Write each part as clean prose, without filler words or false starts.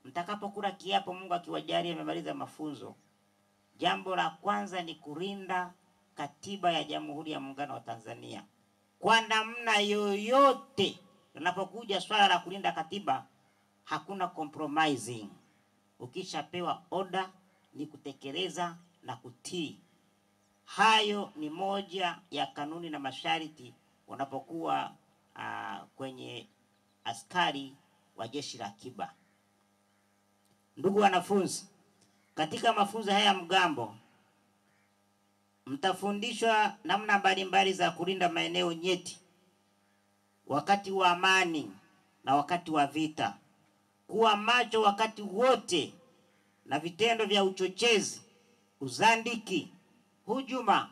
mtakapokula kiapo, Mungu akiwajalia amemaliza mafunzo, jambo la kwanza ni kulinda katiba ya Jamhuri ya Muungano wa Tanzania. Kwa namna yoyote, unapokuja swala la kulinda katiba, hakuna compromising. Ukishapewa order ni kutekeleza na kutii. Hayo ni moja ya kanuni na masharti unapokuwa kwenye askari wa jeshi la akiba. Ndugu wanafunzi, katika mafunzo haya mgambo mtafundishwa namna mbalimbali za kulinda maeneo nyeti wakati wa amani na wakati wa vita. Kuwa macho wakati wote na vitendo vya uchochezi, uzandiki, hujuma,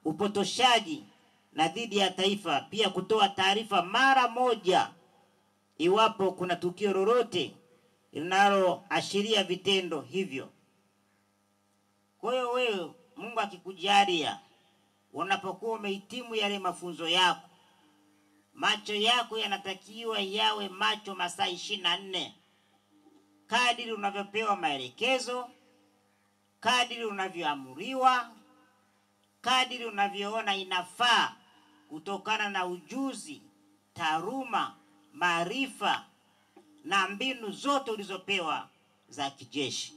upotoshaji na dhidi ya taifa. Pia kutoa taarifa mara moja iwapo kuna tukio lolote linaloashiria vitendo hivyo. Kwa hiyo wewe, Mungu akikujalia, unapokuwa umehitimu yale mafunzo yako, macho yako yanatakiwa yawe macho masaa 24. Kadiri unavyopewa maelekezo, kadiri unavyoamuriwa, kadiri unavyoona inafaa kutokana na ujuzi, taaluma, maarifa na mbinu zote ulizopewa za kijeshi.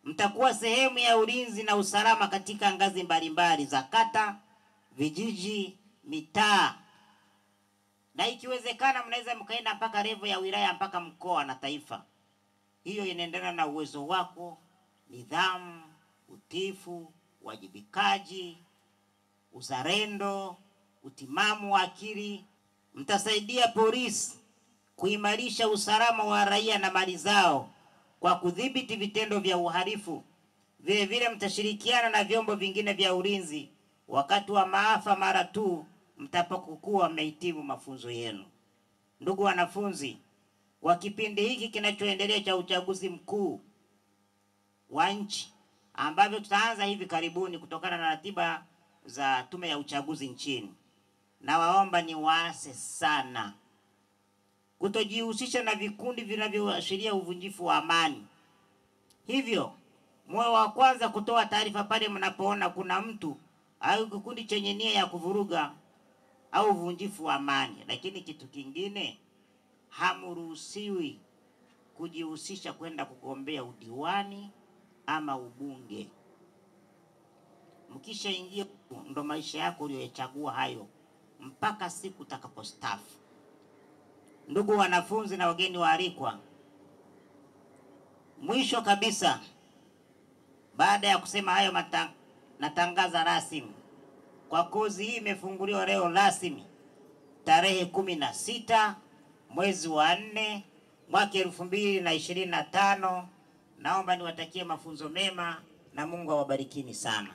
Mtakuwa sehemu ya ulinzi na usalama katika ngazi mbalimbali za kata, vijiji, mitaa. Na ikiwezekana mnaweza mkaenda mpaka level ya wilaya, mpaka mkoa na taifa. Hiyo inaendana na uwezo wako, nidhamu, utiifu, wajibikaji, uzalendo, utimamu wa akili. Mtasaidia polisi kuimarisha usalama wa raia na mali zao kwa kudhibiti vitendo vya uhalifu. Vile vile mtashirikiana na vyombo vingine vya ulinzi wakati wa maafa mara tu mtapokuwa mmehitimu mafunzo yenu. Ndugu wanafunzi, kwa kipindi hiki kinachoendelea cha uchaguzi mkuu wa nchi ambavyo tutaanza hivi karibuni kutokana na ratiba za Tume ya Uchaguzi nchini, na waomba ni waase sana kutojihusisha na vikundi vinavyoashiria uvunjifu wa amani. Hivyo muwe wa kwanza kutoa taarifa pale mnapoona kuna mtu au kikundi chenye nia ya kuvuruga au uvunjifu wa amani. Lakini kitu kingine, hamruhusiwi kujihusisha kwenda kugombea udiwani ama ubunge. Mkishaingia ndo maisha yako uliyochagua hayo mpaka siku utakapostaafu. Ndugu wanafunzi na wageni waalikwa, mwisho kabisa, baada ya kusema hayo, natangaza rasmi kwa kozi hii imefunguliwa leo rasmi tarehe 16 mwezi wa 4 mwaka 2025. Naomba niwatakie mafunzo mema na Mungu awabarikini sana.